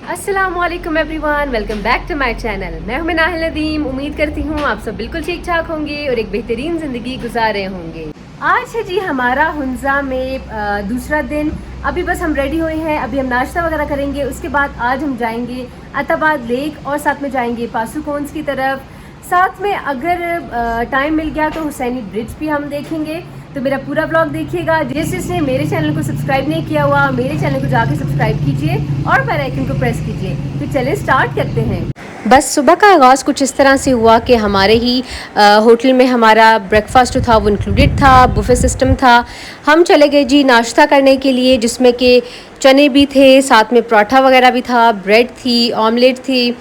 अस्सलामुअलैकुम everyone, welcome back to my channel. मैं हूं नाहिल नदीम। उम्मीद करती हूँ आप सब बिल्कुल ठीक ठाक होंगे और एक बेहतरीन ज़िंदगी गुजार रहे होंगे। आज है जी हमारा हुंजा में दूसरा दिन। अभी बस हम रेडी हुए हैं, अभी हम नाश्ता वगैरह करेंगे। उसके बाद आज हम जाएंगे अताबाद लेक और साथ में जाएंगे पासू कोन्स की तरफ। साथ में अगर टाइम मिल गया तो हुसैनी ब्रिज भी हम देखेंगे। तो मेरा पूरा ब्लॉग देखिएगा। जिसने मेरे चैनल को सब्सक्राइब नहीं किया हुआ, मेरे चैनल को जाके सब्सक्राइब कीजिए और बेल आइकन को प्रेस कीजिए। तो चलिए स्टार्ट करते हैं। बस सुबह का आगाज़ कुछ इस तरह से हुआ कि हमारे ही होटल में हमारा ब्रेकफास्ट था वो इंक्लूडेड था, बुफे सिस्टम था। हम चले गए जी नाश्ता करने के लिए, जिसमें कि चने भी थे, साथ में पराठा वगैरह भी था, ब्रेड थी, ऑमलेट थी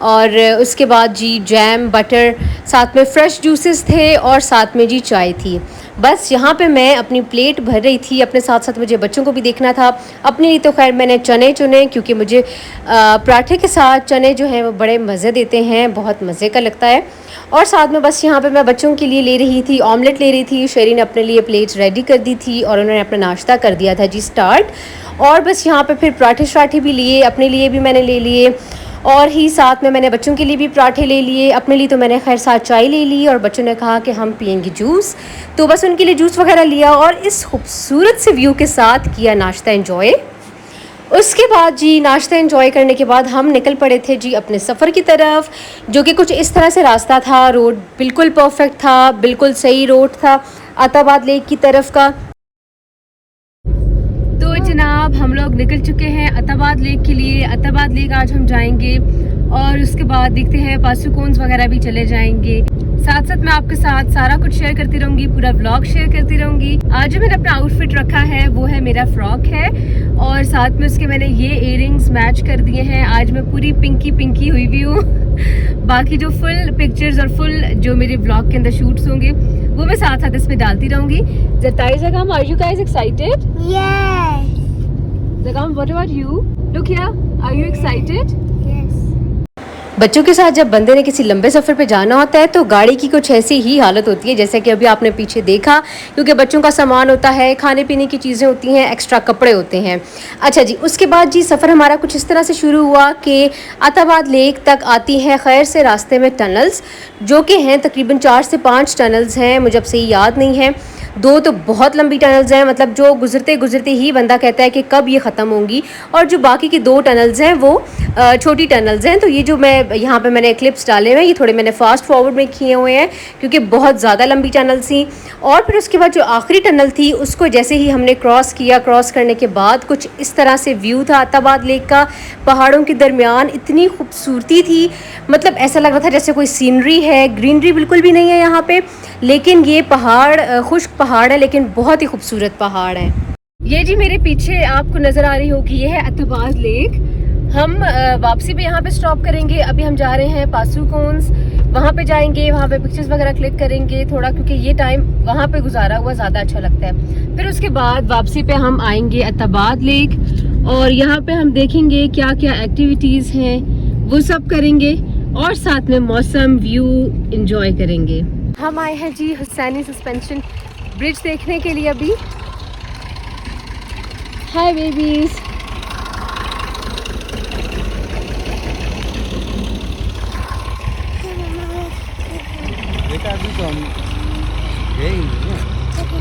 और उसके बाद जी जैम, बटर, साथ में फ़्रेश जूसेस थे और साथ में जी चाय थी। बस यहाँ पे मैं अपनी प्लेट भर रही थी, अपने साथ साथ मुझे बच्चों को भी देखना था। अपने लिए तो खैर मैंने चने चुने, क्योंकि मुझे पराठे के साथ चने जो हैं वो बड़े मज़े देते हैं, बहुत मज़े का लगता है। और साथ में बस यहाँ पे मैं बच्चों के लिए ले रही थी, ऑमलेट ले रही थी। शेरी ने अपने लिए प्लेट्स रेडी कर दी थी और उन्होंने अपना नाश्ता कर दिया था जी स्टार्ट। और बस यहाँ पे फिर पराठे शराठे भी लिए, अपने लिए भी मैंने ले लिए और ही साथ में मैंने बच्चों के लिए भी पराठे ले लिए। अपने लिए तो मैंने खैर साथ चाय ले ली और बच्चों ने कहा कि हम पियेंगे जूस, तो बस उनके लिए जूस वगैरह लिया और इस खूबसूरत से व्यू के साथ किया नाश्ता एंजॉय। उसके बाद जी नाश्ता एंजॉय करने के बाद हम निकल पड़े थे जी अपने सफ़र की तरफ, जो कि कुछ इस तरह से रास्ता था। रोड बिल्कुल परफेक्ट था, बिल्कुल सही रोड था अताबाद लेक की तरफ का। तो जनाब हम लोग निकल चुके हैं अताबाद लेक के लिए। अताबाद लेक आज हम जाएंगे और उसके बाद देखते हैं पासू कोन्स वगैरह भी चले जाएंगे। साथ साथ मैं आपके साथ सारा कुछ शेयर करती रहूँगी, पूरा व्लॉग शेयर करती रहूँगी। आज जो मैंने अपना आउटफिट रखा है वो है मेरा फ्रॉक है और साथ में उसके मैंने ये इयररिंग्स मैच कर दिए हैं। आज मैं पूरी पिंकी पिंकी हुई भी हूँ। बाकी जो फुल पिक्चर्स और फुल जो मेरे व्लॉग के अंदर शूट्स होंगे वो मैं साथ साथ इसमें डालती रहूँगी। Zagam, are you guys excited? Yes. Zagam, what about you? Look here, are you excited? Yes. बच्चों के साथ जब बंदे ने किसी लंबे सफ़र पे जाना होता है तो गाड़ी की कुछ ऐसी ही हालत होती है जैसे कि अभी आपने पीछे देखा, क्योंकि बच्चों का सामान होता है, खाने पीने की चीज़ें होती हैं, एक्स्ट्रा कपड़े होते हैं। अच्छा जी, उसके बाद जी सफ़र हमारा कुछ इस तरह से शुरू हुआ कि अताबाद लेक तक आती है खैर से रास्ते में टनल्स, जो कि हैं तकरीबन 4 से 5 टनल्स हैं, मुझे अब सही याद नहीं है। 2 तो बहुत लंबी टनल्स हैं, मतलब जो गुजरते गुजरते ही बंदा कहता है कि कब ये ख़त्म होंगी, और जो बाकी की 2 टनल्स हैं वो छोटी टनल्स हैं। तो ये जो मैं यहाँ पे मैंने क्लिप्स डाले हुए हैं, ये थोड़े मैंने फास्ट फॉरवर्ड में किए हुए हैं क्योंकि बहुत ज़्यादा लंबी टनल थी। और फिर उसके बाद जो आखिरी टनल थी उसको जैसे ही हमने क्रॉस किया, क्रॉस करने के बाद कुछ इस तरह से व्यू था अताबाद लेक का। पहाड़ों के दरमियान इतनी खूबसूरती थी, मतलब ऐसा लग रहा था जैसे कोई सीनरी है। ग्रीनरी बिल्कुल भी नहीं है यहाँ पे, लेकिन ये पहाड़ खुश्क पहाड़ है, लेकिन बहुत ही खूबसूरत पहाड़ है। ये जी मेरे पीछे आपको नज़र आ रही होगी, ये है अताबाद लेक। हम वापसी पे यहाँ पे स्टॉप करेंगे। अभी हम जा रहे हैं पासू कोन्स, वहाँ पे जाएंगे, वहाँ पे पिक्चर्स वगैरह क्लिक करेंगे थोड़ा, क्योंकि ये टाइम वहाँ पे गुजारा हुआ ज़्यादा अच्छा लगता है। फिर उसके बाद वापसी पे हम आएंगे अताबाद लेक और यहाँ पे हम देखेंगे क्या क्या एक्टिविटीज़ हैं, वो सब करेंगे और साथ में मौसम व्यू इंजॉय करेंगे। हम आए हैं जी हुसैनी सस्पेंशन ब्रिज देखने के लिए अभी। हाय बेबीज।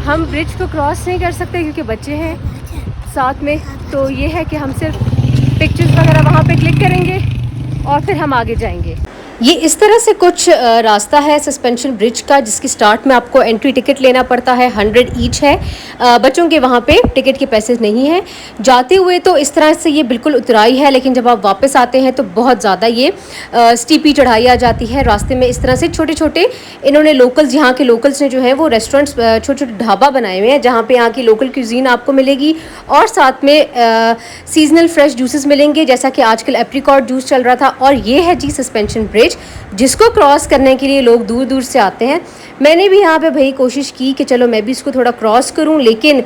हम ब्रिज को क्रॉस नहीं कर सकते क्योंकि बच्चे हैं साथ में, तो ये है कि हम सिर्फ पिक्चर्स वगैरह वहाँ पे क्लिक करेंगे और फिर हम आगे जाएंगे। ये इस तरह से कुछ रास्ता है सस्पेंशन ब्रिज का, जिसकी स्टार्ट में आपको एंट्री टिकट लेना पड़ता है, 100 ईच है। बच्चों के वहाँ पे टिकट के पैसे नहीं हैं। जाते हुए तो इस तरह से ये बिल्कुल उतराई है, लेकिन जब आप वापस आते हैं तो बहुत ज़्यादा ये स्टीपी चढ़ाई आ जाती है। रास्ते में इस तरह से छोटे छोटे इन्होंने लोकल्स, यहाँ के लोकल्स ने जो है वो रेस्टोरेंट्स, छोटे छोटे ढाबा बनाए हुए हैं जहाँ पे यहाँ की लोकल क्यूजीन आपको मिलेगी और साथ में सीजनल फ्रेश जूसेस मिलेंगे, जैसा कि आजकल एप्रिकॉट जूस चल रहा था। और ये है जी सस्पेंशन ब्रिज, जिसको क्रॉस करने के लिए लोग दूर दूर से आते हैं। मैंने भी यहाँ पे भाई कोशिश की कि चलो मैं भी इसको थोड़ा क्रॉस करूँ, लेकिन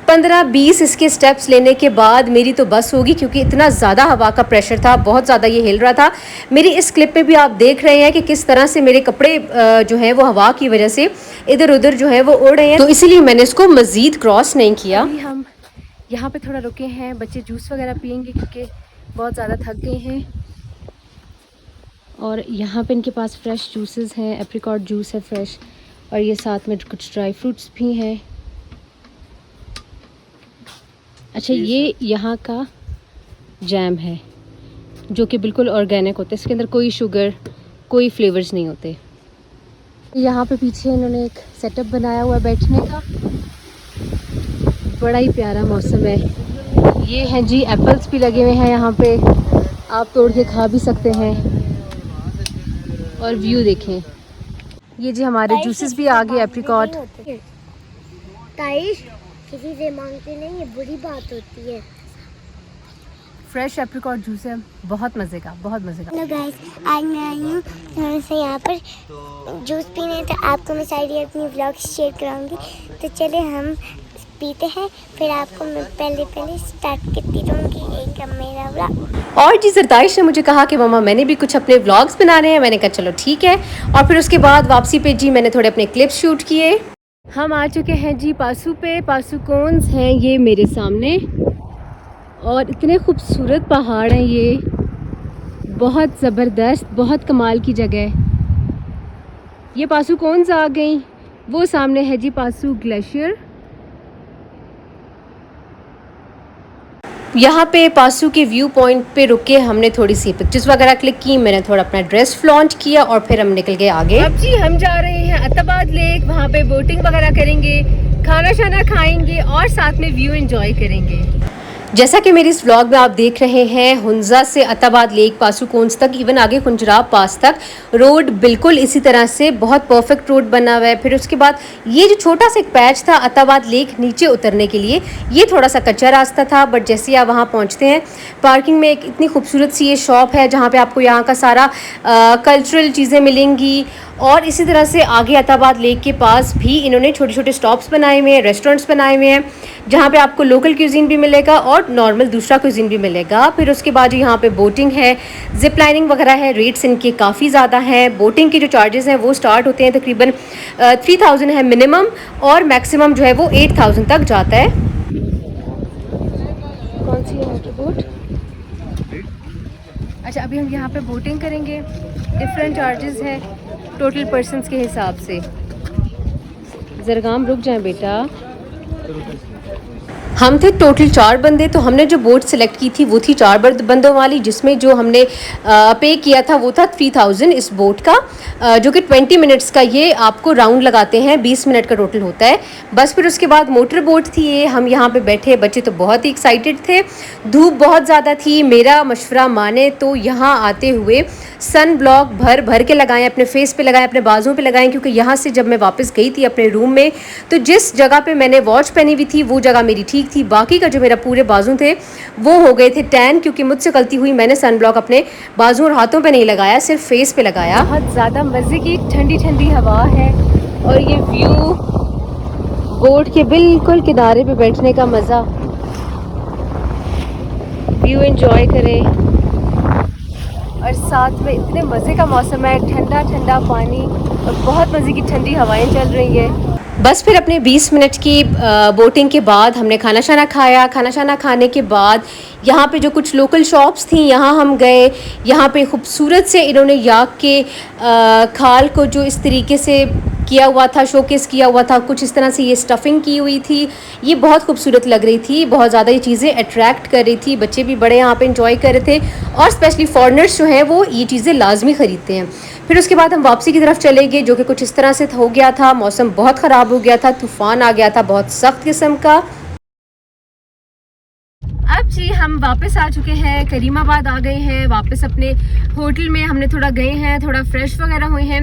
15-20 इसके स्टेप्स लेने के बाद मेरी तो बस होगी, क्योंकि इतना ज़्यादा हवा का प्रेशर था, बहुत ज़्यादा ये हिल रहा था। मेरी इस क्लिप में भी आप देख रहे हैं कि किस तरह से मेरे कपड़े जो हैं वो हवा की वजह से इधर उधर जो है वो उड़ रहे हैं, तो इसीलिए मैंने इसको मज़ीद क्रॉस नहीं किया। अभी हम यहाँ पे थोड़ा रुके हैं, बच्चे जूस वगैरह पियेंगे क्योंकि बहुत ज़्यादा थक गए हैं। और यहाँ पे इनके पास फ्रेश जूसेस हैं, एप्रिकॉट जूस है फ्रेश, और ये साथ में कुछ ड्राई फ्रूट्स भी हैं। अच्छा, ये यहाँ का जैम है जो कि बिल्कुल ऑर्गेनिक होता है, इसके अंदर कोई शुगर, कोई फ्लेवर्स नहीं होते। यहाँ पे पीछे इन्होंने एक सेटअप बनाया हुआ है बैठने का, बड़ा ही प्यारा मौसम है। ये हैं जी एप्पल्स भी लगे हुए हैं यहाँ पे, आप तोड़ के खा भी सकते हैं। और व्यू देखें, ये जी हमारे जूसेस भी आ गए, एप्रिकॉट। किसी से मांगते नहीं, ये बुरी बात होती है। फ्रेश एप्रिकॉट जूस है, बहुत मज़े का, बहुत मज़े का। हेलो गाइस, आज मैं आई हूँ थोड़ा सा यहाँ पर जूस पीने, तो आपको मैं सारी अपनी व्लॉग शेयर कराऊंगी। तो चले हम पीते हैं, फिर आपको मैं पहले स्टार्ट करती रहूँगी एक मेरा व्लॉग। और जी सरताइश ने मुझे कहा कि मम्मा मैंने भी कुछ अपने व्लॉग्स बनाने हैं। मैंने कहा चलो ठीक है। और फिर उसके बाद वापसी पे जी मैंने थोड़े अपने क्लिप्स शूट किए। हम आ चुके हैं जी पासू पे। पासू कोन्स हैं ये मेरे सामने, और इतने खूबसूरत पहाड़ हैं ये, बहुत ज़बरदस्त, बहुत कमाल की जगह। ये पासू कोन्स आ गई, वो सामने है जी पासू ग्लेशियर। यहाँ पे पासू के व्यू पॉइंट पे रुक के हमने थोड़ी सी पिक्चर्स वगैरह क्लिक की, मैंने थोड़ा अपना ड्रेस फ्लॉन्ट किया और फिर हम निकल गए आगे। अब जी हम जा रहे हैं अत्ताबाद लेक, वहाँ पे बोटिंग वगैरह करेंगे, खाना शाना खाएंगे और साथ में व्यू एंजॉय करेंगे। जैसा कि मेरी इस व्लॉग में आप देख रहे हैं, हुंजा से अत्ताबाद लेक, पासू कोन्स तक, इवन आगे खुंजराब पास तक रोड बिल्कुल इसी तरह से बहुत परफेक्ट रोड बना हुआ है। फिर उसके बाद ये जो छोटा सा एक पैच था अत्ताबाद लेक नीचे उतरने के लिए, ये थोड़ा सा कच्चा रास्ता था, बट जैसे आप वहाँ पहुँचते हैं, पार्किंग में एक इतनी खूबसूरत सी ये शॉप है जहाँ पर आपको यहाँ का सारा कल्चरल चीज़ें मिलेंगी। और इसी तरह से आगे अत्ताबाद लेक के पास भी इन्होंने छोटे छोटे स्टॉप्स बनाए हुए हैं, रेस्टोरेंट्स बनाए हुए हैं, जहाँ पे आपको लोकल क्यूजीन भी मिलेगा और नॉर्मल दूसरा क्यूजीन भी मिलेगा। फिर उसके बाद यहाँ पे बोटिंग है, जिप लाइनिंग वगैरह है, रेट्स इनके काफ़ी ज़्यादा हैं। बोटिंग के जो चार्जेस हैं वो स्टार्ट होते हैं तकरीबन 3000 है मिनिमम, और मैक्सिमम जो है वो 8000 तक जाता है। कौन सी है मोटर बोट? अच्छा, अभी हम यहाँ पे बोटिंग करेंगे, डिफरेंट चार्जेस हैं टोटल पर्सन्स के हिसाब से। जरगाम रुक जाएं बेटा। हम थे टोटल 4 बंदे, तो हमने जो बोट सिलेक्ट की थी वो थी 4 बंदों वाली, जिसमें जो हमने पे किया था वो था 3000 इस बोट का, जो कि 20 मिनट्स का ये आपको राउंड लगाते हैं, 20 मिनट का टोटल होता है बस। फिर उसके बाद मोटर बोट थी ये, हम यहाँ पे बैठे, बच्चे तो बहुत ही एक्साइटेड थे। धूप बहुत ज़्यादा थी, मेरा मशवरा माने तो यहाँ आते हुए सन ब्लॉक भर भर के लगाएं, अपने फेस पे लगाएं, अपने बाजुओं पे लगाएं, क्योंकि यहाँ से जब मैं वापस गई थी अपने रूम में, तो जिस जगह पे मैंने वॉच पहनी हुई थी वो जगह मेरी ठीक थी, बाकी का जो मेरा पूरे बाजू थे वो हो गए थे टैन, क्योंकि मुझसे गलती हुई, मैंने सन ब्लॉक अपने बाजू और हाथों पे नहीं लगाया, सिर्फ फेस पे लगाया। बहुत ज़्यादा मज़े की ठंडी ठंडी हवा है, और ये व्यू बोट के बिल्कुल किनारे पे बैठने का मज़ा, व्यू एंजॉय करें। और साथ में इतने मज़े का मौसम है, ठंडा ठंडा पानी और बहुत मज़े की ठंडी हवाएं चल रही हैं। बस फिर अपने 20 मिनट की बोटिंग के बाद हमने खाना शाना खाया। खाना शाना खाने के बाद यहाँ पे जो कुछ लोकल शॉप्स थी यहाँ हम गए। यहाँ पे खूबसूरत से इन्होंने याक के खाल को जो इस तरीके से किया हुआ था, शोकेस किया हुआ था, कुछ इस तरह से ये स्टफिंग की हुई थी, ये बहुत खूबसूरत लग रही थी, बहुत ज़्यादा ये चीज़ें अट्रैक्ट कर रही थी। बच्चे भी बड़े यहाँ पे एंजॉय कर रहे थे, और स्पेशली फॉरेनर्स जो हैं वो ये चीज़ें लाजमी ख़रीदते हैं। फिर उसके बाद हम वापसी की तरफ चले गए, जो कि कुछ इस तरह से हो गया था, मौसम बहुत ख़राब हो गया था, तूफ़ान आ गया था बहुत सख्त किस्म का। अब जी हम वापस आ चुके हैं, करीमाबाद आ गए हैं, वापस अपने होटल में हमने थोड़ा गए हैं, थोड़ा फ्रेश वगैरह हुए हैं,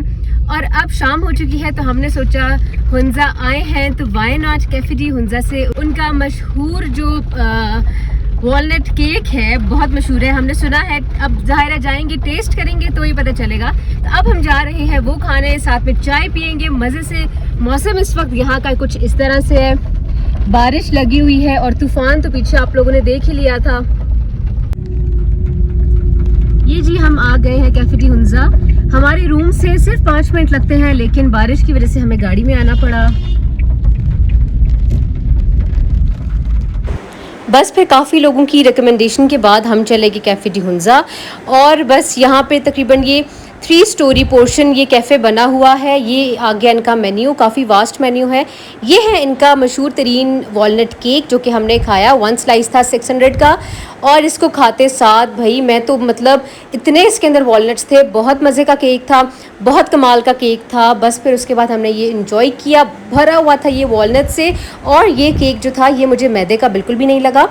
और अब शाम हो चुकी है, तो हमने सोचा हुंजा आए हैं तो why not cafe de Hunza से उनका मशहूर जो वॉलनट केक है बहुत मशहूर है, हमने सुना है। अब ज़ाहिर है जाएंगे, टेस्ट करेंगे तो ही पता चलेगा। तो अब हम जा रहे हैं वो खाने, साथ में चाय पियेंगे मज़े से। मौसम इस वक्त यहाँ का कुछ इस तरह से है, बारिश लगी हुई है, और तूफ़ान तो पीछे आप लोगों ने देख ही लिया था। ये जी हम आ गए हैं कैफे डी हुंजा। हमारे रूम से सिर्फ 5 मिनट लगते हैं, लेकिन बारिश की वजह से हमें गाड़ी में आना पड़ा। बस फिर काफ़ी लोगों की रिकमेंडेशन के बाद हम चले गए कैफ़े डी हुंज़ा। और बस यहाँ पे तकरीबन ये 3 स्टोरी पोर्शन ये कैफ़े बना हुआ है। ये आ गया इनका मेन्यू, काफ़ी वास्ट मेन्यू है। ये है इनका मशहूर तरीन वॉलनट केक जो कि हमने खाया, 1 स्लाइस था 600 का। और इसको खाते साथ भाई मैं तो मतलब इतने इसके अंदर वॉलनट्स थे, बहुत मज़े का केक था, बहुत कमाल का केक था। बस फिर उसके बाद हमने ये इन्जॉय किया, भरा हुआ था ये वॉलनट से। और ये केक जो था ये मुझे मैदे का बिल्कुल भी नहीं लगा,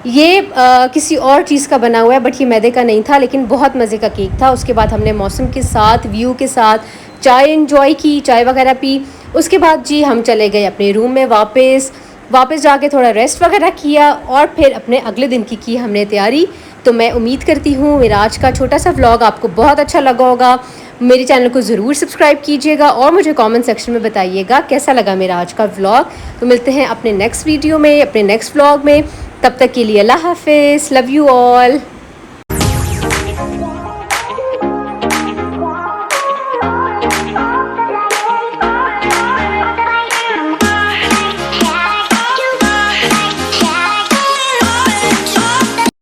ये किसी और चीज़ का बना हुआ है, बट ये मैदे का नहीं था, लेकिन बहुत मज़े का केक था। उसके बाद हमने मौसम के साथ, व्यू के साथ चाय एंजॉय की, चाय वगैरह पी। उसके बाद जी हम चले गए अपने रूम में वापस जाके थोड़ा रेस्ट वगैरह किया और फिर अपने अगले दिन की हमने तैयारी। तो मैं उम्मीद करती हूँ मेरा आज का छोटा सा व्लॉग आपको बहुत अच्छा लगा होगा। मेरे चैनल को ज़रूर सब्सक्राइब कीजिएगा और मुझे कमेंट सेक्शन में बताइएगा कैसा लगा मेरा आज का व्लॉग। तो मिलते हैं अपने नेक्स्ट वीडियो में, अपने नेक्स्ट व्लॉग में। तब तक के लिए अल्लाह हाफिज़, लव यू ऑल।